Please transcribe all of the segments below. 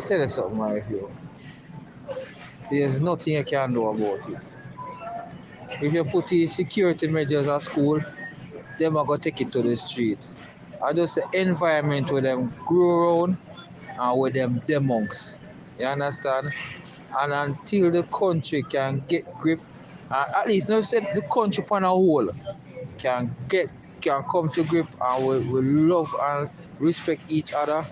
tell you something, my view. There's nothing you can do about it. If you put the security measures at school, them are gonna take it to the street. I just the environment where them grow around and where them monks. You understand? And until the country can get grip, at least no said the country upon a whole can come to grip and we love and respect each other,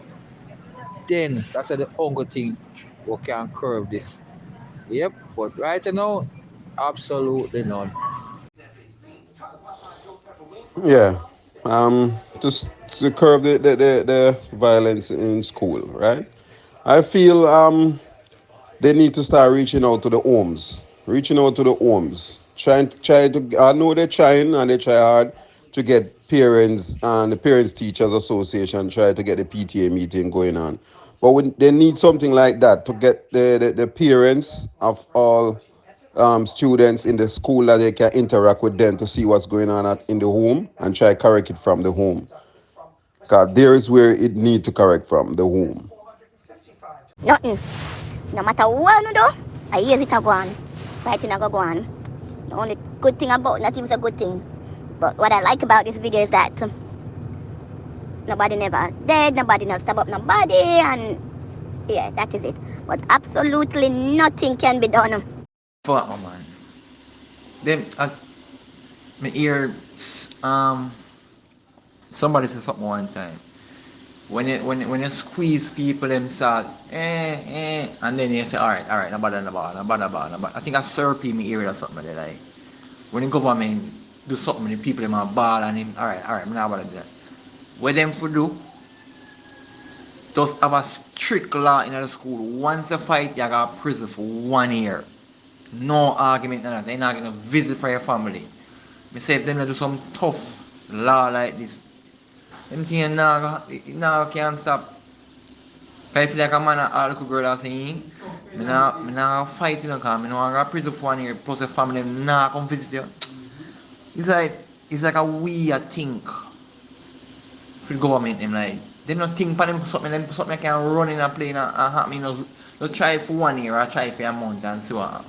then that's the only thing we can curb this. Yep, but right now, absolutely none. Yeah. Just to curb the violence in school, right? I feel they need to start reaching out to the homes. Reaching out to the homes. Try to I know they're trying and they try hard to get parents and the Parents Teachers Association try to get the PTA meeting going on. But when they need something like that to get the parents of all students in the school that they can interact with them to see what's going on in the home and try correct it from the home. Because there is where it need to correct from the home. Nothing. No matter what you do, I hear it a go on. Fighting a go on. The only good thing about not even a good thing. But what I like about this video is that nobody never dead, nobody never stab up nobody, and yeah, that is it. But absolutely nothing can be done. Fuck, man. Them, me hear somebody say something one time. When you squeeze people themselves, and then you say, alright, no bother, no bother, no bother, no bother. I think I therapy me hear or something like that. When the government do something, the people them a ball and him, alright, me not bother do that. What them for do? Just have a strict law in the school. Once you fight, you got prison for 1 year. No argument, no nothing. You're not gonna visit for your family. Me say if them do some tough law like this, them things now can't stop. Cause I feel like a man a little girl that's saying, me now fight, cause me know I got prison for 1 year, plus the family them nah come visit you. It's like a weird thing for the government, them like. They don't think for them something can run in a plane and happen, they'll try it for 1 year or try it for a month and so on.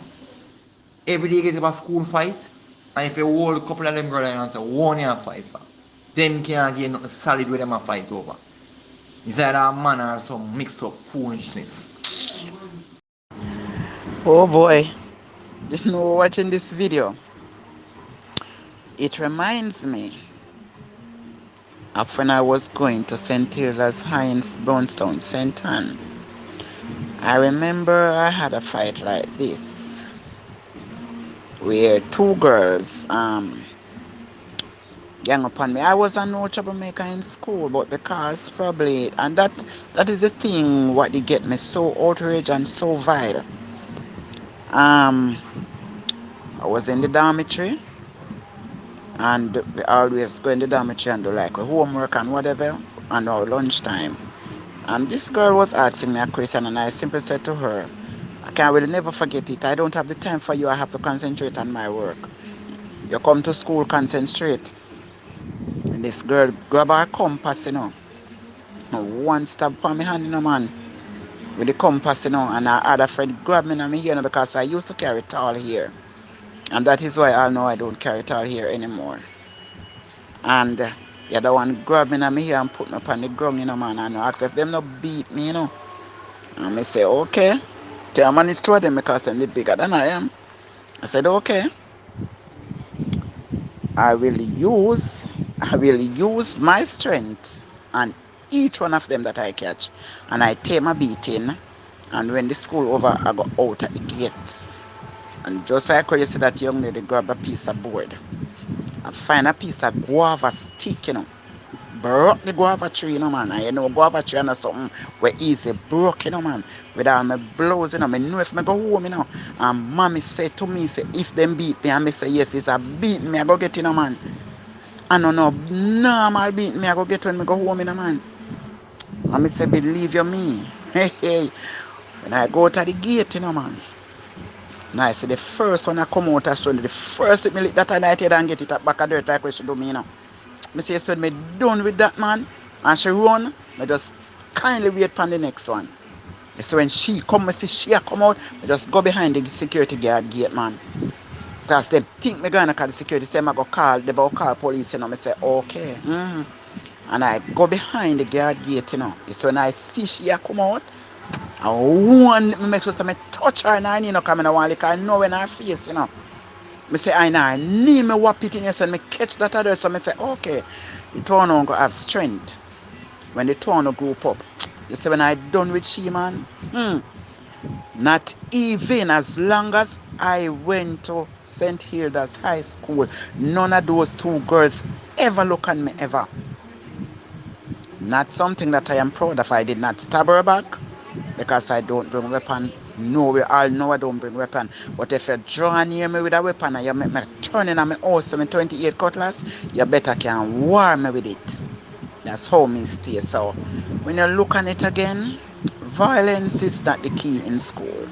Every day you get a school fight, and if you hold a couple of them girls and say 1 year fight for, them can't get nothing solid with them a fight over. It's either a man or some mixed up foolishness. Oh boy, watching this video, it reminds me of when I was going to St. Hilda's High in Brownstown, St. Anne. I remember I had a fight like this, where two girls gang upon me. I was a no troublemaker in school, but because probably, and that is the thing what they get me so outraged and so vile. I was in the dormitory, and we always go in the dormitory and do like homework and whatever, and our lunchtime. And this girl was asking me a question, and I simply said to her, I will never forget it. I don't have the time for you. I have to concentrate on my work. You come to school, concentrate. And this girl grab her compass, one stab on my hand, man, with the compass, and her other friend grabbed me in my ear, because I used to carry tall hair. And that is why I know I don't carry tall hair anymore. And the other one grabbed me in my ear and put me up on the ground, man, and asked if them not beat me, And I say, okay. I managed to throw them because they're bigger than I am. I said, okay. I will use my strength on each one of them that I catch. And I take my beating. And when the school over, I go out at the gate. And just like how you see that young lady grab a piece of board, I find a piece of guava stick, Broke the guava tree, man. And guava tree and something where easy broke, man. With all my blows, me know if I go home, And mommy said to me, say, if them beat me, and me say, yes, it's a beat me, I go get, man. I don't know, normal beat me, I go get when I go home, man. And me say, believe you me. Hey. When I go to the gate, man. And I say, the first one I come out of the first hit me lick that night and get it at back of dirt like what she do me, Me say, so when me done with that, man, and she run, me just kindly wait for the next one. So when she come, I see she come out, I just go behind the security guard gate, man. Because they think me gonna call the security, say I go call, they go call police, you know. I say, okay. And I go behind the guard gate, you know. So when I see she come out, I want me make sure I touch her and you know, come in a while, like I know in her face, you know. I say, I know, I need me whop it in your son, me catch that other, so I say, okay, the tornado go have strength. When the tornado group up, you see, when I done with she, man, not even as long as I went to St. Hilda's High School, none of those two girls ever look at me, ever. Not something that I am proud of. I did not stab her back because I don't bring weapon. No, we all know I don't bring weapon. But if you draw near me with a weapon and you make me turn in on my house with 28 cutlass, you better can war me with it. That's how me stay. So when you look at it again, violence is not the key in school.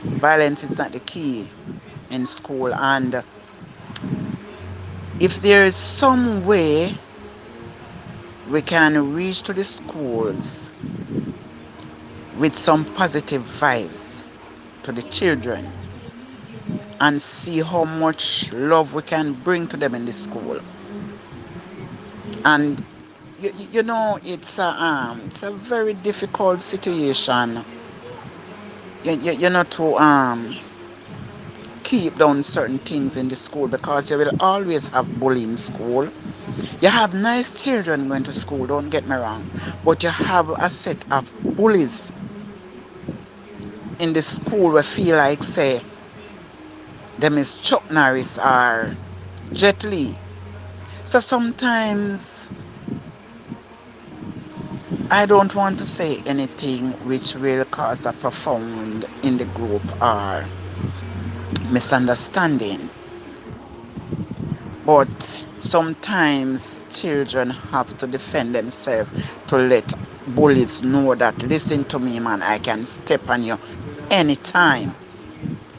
Violence is not the key in school. And if there is some way we can reach to the schools with some positive vibes to the children and see how much love we can bring to them in the school. And you know, it's a very difficult situation. You know, to keep down certain things in the school, because you will always have bullying in school. You have nice children going to school, don't get me wrong, but you have a set of bullies in the school where feel like, say, them is Chuck Norris or Jet Li. So sometimes I don't want to say anything which will cause a profound in the group or misunderstanding. But sometimes children have to defend themselves to let bullies know that, listen to me, man, I can step on you anytime.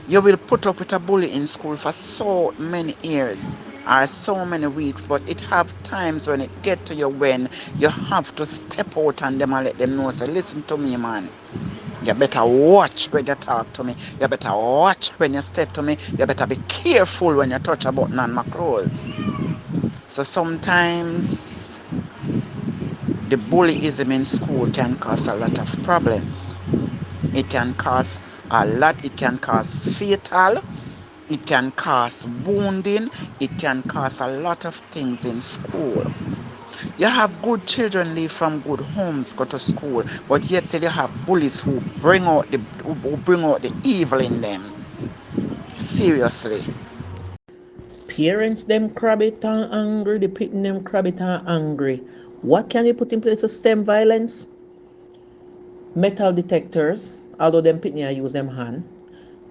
You will put up with a bully in school for so many years or so many weeks, but it have times when it get to you when you have to step out on them and let them know, say, listen to me, man. You better watch when you talk to me. You better watch when you step to me. You better be careful when you touch a button on my clothes. So sometimes the bullyism in school can cause a lot of problems. It can cause a lot. It can cause fatal. It can cause wounding. It can cause a lot of things in school. You have good children live from good homes, go to school, but yet still you have bullies who bring out the evil in them. Seriously. Parents them crab it and angry, the pitting them crab it and angry. What can you put in place to stem violence? Metal detectors, although them pitting and use them hand.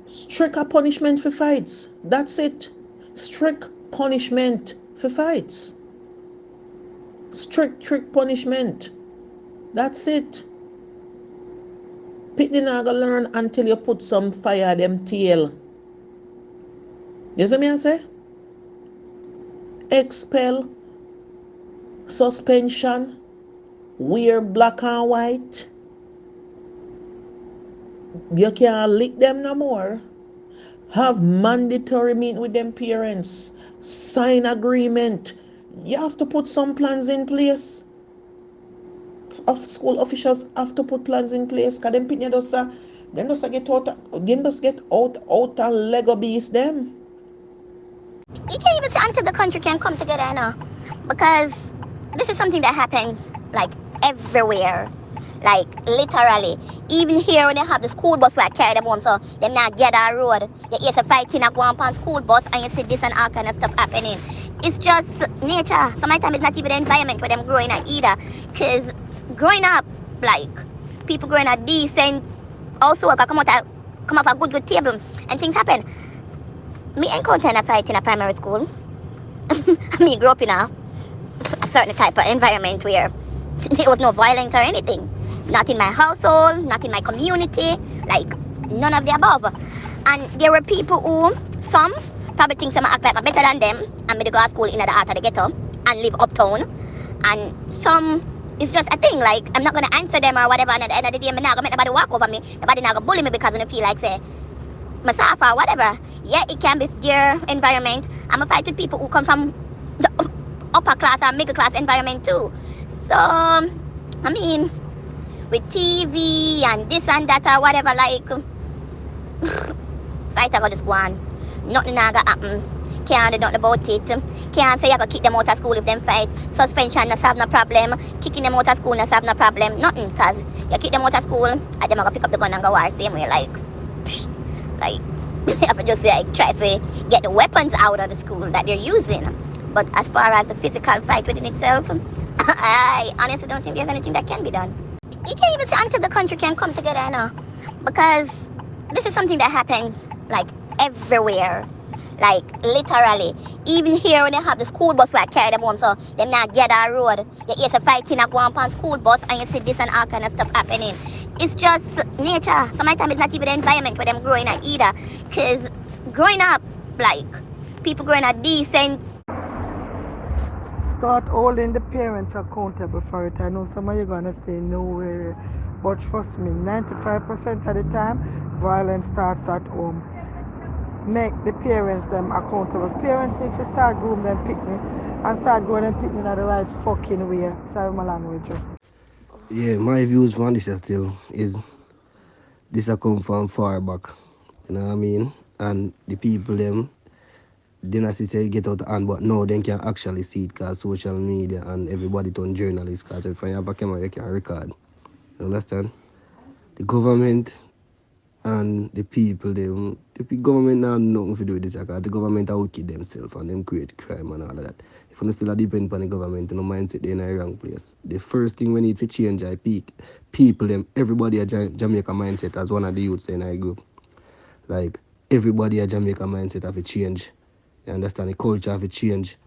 Strict punishment for fights. That's it. Strict punishment for fights. Strict punishment. That's it. Pitney not gonna learn until you put some fire them tail. You see me I say? Expel, suspension, wear black and white. You can't lick them no more. Have mandatory meeting with them parents. Sign agreement. You have to put some plans in place. School officials have to put plans in place. Because them people just get out and Lego beast them. You can't even say until the country can come together, you know. Because this is something that happens like everywhere. Like literally. Even here when they have the school bus where I carry them home, so them not get our road. You hear some fighting and go on school bus and you see this and all kind of stuff happening. It's just nature. Sometimes it's not even the environment where them growing up either. Because growing up, like, people growing up decent, also come off a good table and things happen. Me encountered a fight in a primary school. Me grew up in a certain type of environment where there was no violence or anything. Not in my household, not in my community, like none of the above. And there were people who, some probably think some act like I'm better than them and me to go to school in the heart of the ghetto and live uptown. And some it's just a thing. Like, I'm not gonna answer them or whatever, and at the end of the day, I'm not gonna make nobody walk over me. Nobody not gonna bully me because I don't feel like say myself or whatever. Yeah, it can be their environment. I'm gonna fight with people who come from the upper class or middle class environment too. So, I mean, with TV and this and that or whatever, like, fight I go just go on. Nothing not gonna happen. Can't do nothing about it. Can't say I go kick them out of school if them fight. Suspension not solve no problem. Kicking them out of school not solve no problem. Nothing, cause you kick them out of school and them gonna pick up the gun and go war same way. Like I have to just like try to get the weapons out of the school that they're using. But as far as the physical fight within itself, I honestly don't think there's anything that can be done. You can't even say until the country can come together, you know, because this is something that happens like everywhere. Like literally, even here when they have the school bus where I carry them home, so them not get our road. They hear some fighting and go on school bus and you see this and all kind of stuff happening. It's just nature. Sometimes it's not even the environment where them growing up either. Cause growing up, like people growing up decent. Start holding the parents accountable for it. I know some of you gonna say nowhere, but trust me, 95% of the time, violence starts at home. Make the parents them accountable. Parents need to start grooming them picnic and start going and picnic in the right fucking way. Sorry my language. Yeah, my views on this still is this a come from far back. You know what I mean? And the people them didn't say get out of hand, but now they can actually see it because social media and everybody turn journalists because if you have a camera you can record. You understand? The government and the people, the government now nothing to do with this because the government are wicked themselves and them create crime and all of that. If you still depend on the government, no mindset they're in a wrong place. The first thing we need to change is people, them, everybody at Jamaica mindset as one of the youths in our group. Like everybody at Jamaica mindset have to change. You understand? The culture have to change.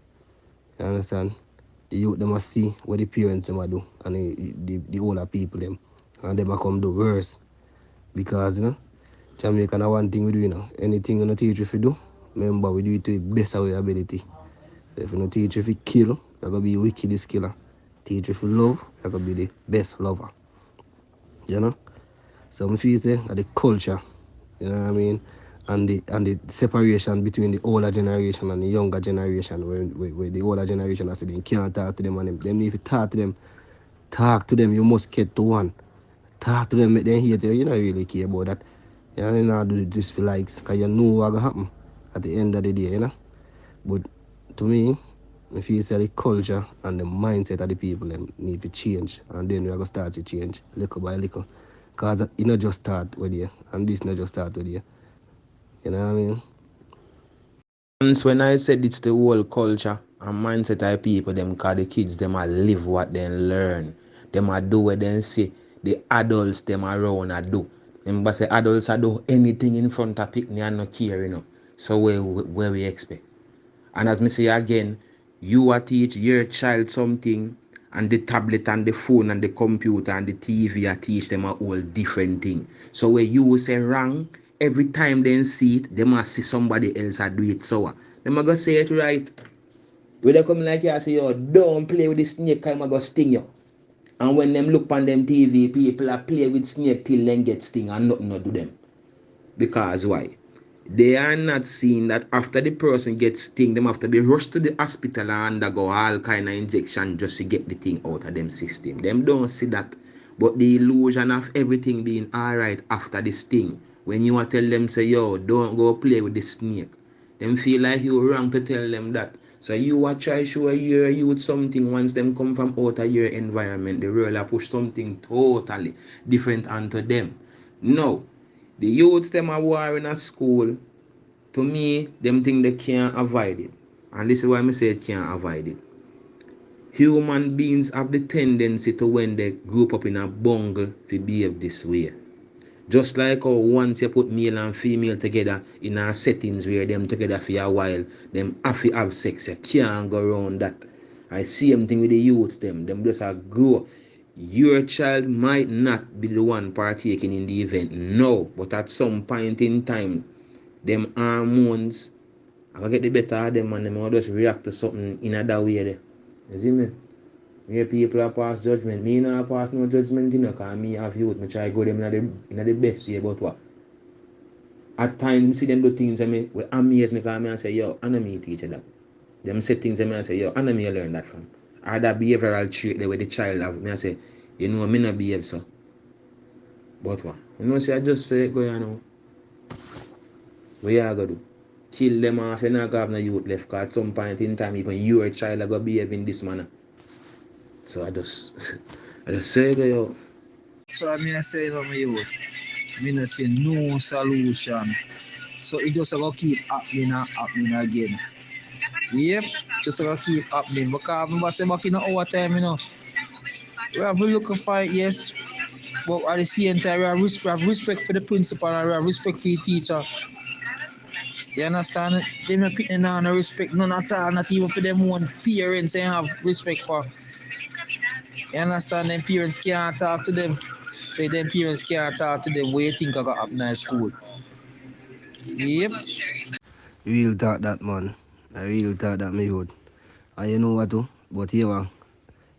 You understand? The youth them must see what the parents them do and the older people them. And them come do worse. Because you know, Jamaica na one thing we do, you know. Anything you know teach you to do, remember we do it to the best of our ability. So if you don't teach you to kill, you're gonna be the wickedest killer. Teach you to love, you're gonna be the best lover. You know? So I feel say that the culture, you know what I mean, and the separation between the older generation and the younger generation, where the older generation I say they can't talk to them and them need to talk to them, you must get to one. Talk to them, make them hate you, you don't really care about that. You know, not do this for likes, because you know what's going to happen at the end of the day, you know. But to me, I feel say the culture and the mindset of the people them need to change, and then we're going to start to change little by little. Because it not just start with you, and this not just start with you. You know what I mean? Once when I said it's the whole culture and mindset of people, them because the kids, them a live what they learn. Them a do what they see. The adults, them around a do. Remember say adults a do anything in front of picnic and not care, you know. So where we expect. And as me say again, you a teach your child something, and the tablet and the phone and the computer and the TV a teach them a whole different thing. So where you say wrong, every time they see it, they must see somebody else a do it so. They must go say it right. When they come like you and say, yo, don't play with the snake, I'm go sting you. And when them look on them TV, people are play with snake till them get sting and nothing to do them. Because why? They are not seeing that after the person gets sting, them have to be rushed to the hospital and undergo all kind of injection just to get the thing out of them system. Them don't see that. But the illusion of everything being alright after the sting, when you tell them, say, yo, don't go play with the snake, them feel like you're wrong to tell them that. So you will try to show your youth something once them come from out of your environment. The world will push something totally different onto them. No. The youths them are warring at school. To me, them think they can't avoid it. And this is why I say it can't avoid it. Human beings have the tendency to when they grow up in a bungle to behave this way. Just like how once you put male and female together in a settings where them together for a while, them have to have sex, you can't go around that. I see same thing with the youths them just grow. Your child might not be the one partaking in the event, no, but at some point in time, them hormones, I get the better of them and them will just react to something in another way there. You see me? Where people are pass judgment. Me not pass no judgment, you know, because me have youth. I try to go them in the best way, but what? At times, see them do things and me will amaze me because I say, yo, I know me teach that. Them say things and I say, yo, I know me learn that from. Or that behavioral trait the way the child have. Me I say, you know, me not behave so. But what? You know, say I just say, go you know. What you gonna do? Kill them and say, not have no youth left, because at some point in time, even your child are going to behave in this manner. So I just say, yo. So I mean, I say, my youth, I not see no solution. So it just going to keep happening and happening again. Yep, just going to keep happening. Because I say back in our time, you know, we have been looking for it, yes, but at the same time, we have respect for the principal and we have respect for the teacher. You understand? They don't pick no respect, none at all, not even for them own parents they have respect for. You understand? Them parents can't talk to them. So them parents can't talk to them. What you think I got happen in school? Yep. Real talk that, man. I real talk that, me hood. And you know what too? But here,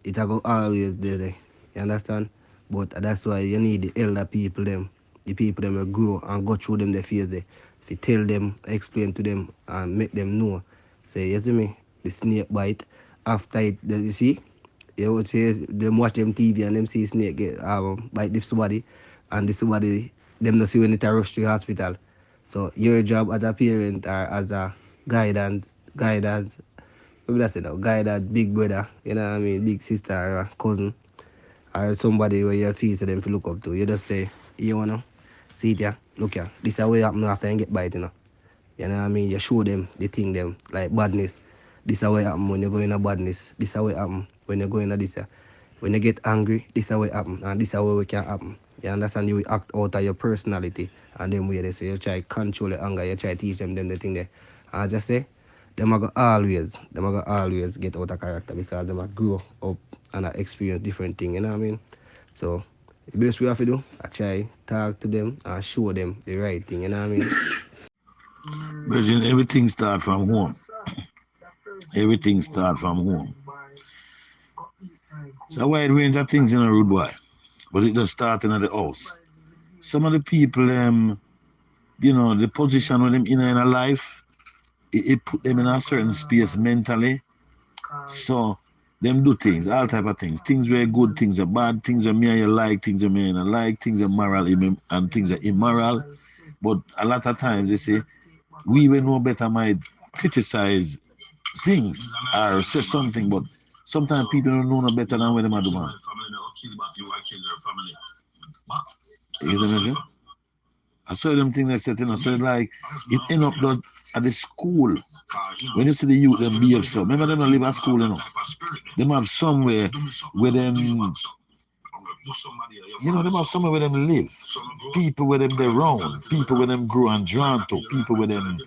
it a go always there. You understand? But that's why you need the elder people them. The people them will grow and go through them the phase there. If you tell them, explain to them and make them know. Say, you see me, the snake bite. After it, you see, you would say them watch them TV and them see snake get bite this somebody, and this somebody them not see when it a rush to the hospital. So your job as a parent or as a guidance, what would I say now? Guidance, big brother, you know what I mean, big sister or cousin, or somebody where you feel to them to look up to. You just say, you wanna see it here, look here, this is what happen after you get bite, you know. You know what I mean? You show them the thing them, like badness. This is what happen when you go in a badness. This is what happen when you go in a this. When you get angry, this is what happen, and this is what can happen. You understand? You will act out of your personality, and then where they say you try to control the anger, you try to teach them the thing there. And I just say, them are always get out of character because them are grow up and experience different things, you know what I mean? So the best we have to do, I try talk to them and show them the right thing, you know what I mean? But everything starts from home. Everything starts from home. It's a wide range of things in a rude boy, but it does start in the house. Some of the people, you know, the position with them in a life, it put them in a certain space mentally. So them do things, all type of things. Things were good, things are bad, things are me you like, things are me you don't like, things are moral and things are immoral. But a lot of times they say, we will know better might criticize things or say something, but sometimes people don't know no better than what them are doing. You know, I saw them things they said, you know, so like it end up at the school. When you see the youth them behave so, remember them don't live at school, you know. Them have somewhere where them, you know, them have somewhere where them live. People where them they round, people where them grow and drawn to, people where them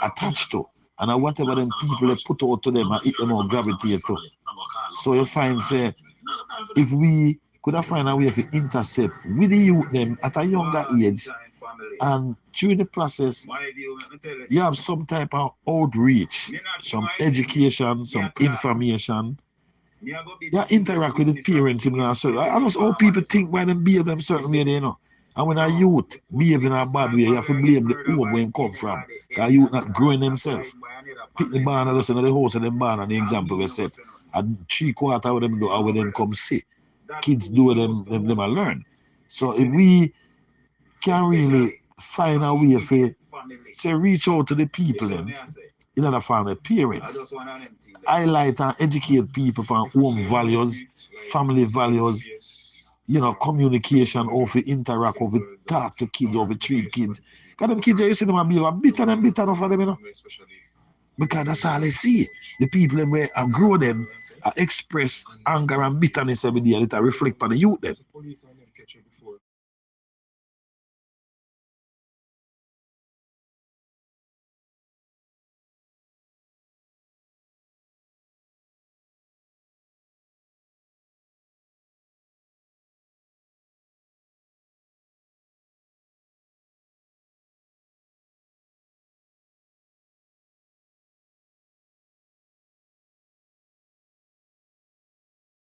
attached to. And whatever them people they put out to them and it them all gravitate to. So you find say if we could have find a way to intercept with the youth them at a younger age, and through the process you have some type of outreach, some education, some information. You interact with the parents in a certain way. I know how people think why them behave them certain way, you know. And when a youth behave in a bad way, you have to blame the home where he come from. Because youth not growing themselves. Pick the barn and listen to the house of them barn and the example we set. And 3/4 of them do, and when them come see. Kids do them learn. So if we can really find a way for say reach out to the people then, in order to find the parents, highlight and educate people from home values, family values, you know, communication, how to interact, how to talk to kids, how to treat kids. Because them kids, you see them a bitter enough for them, you know. Because that's all they see. The people them where grow them express anger and bitterness every day, and it reflect on the youth them.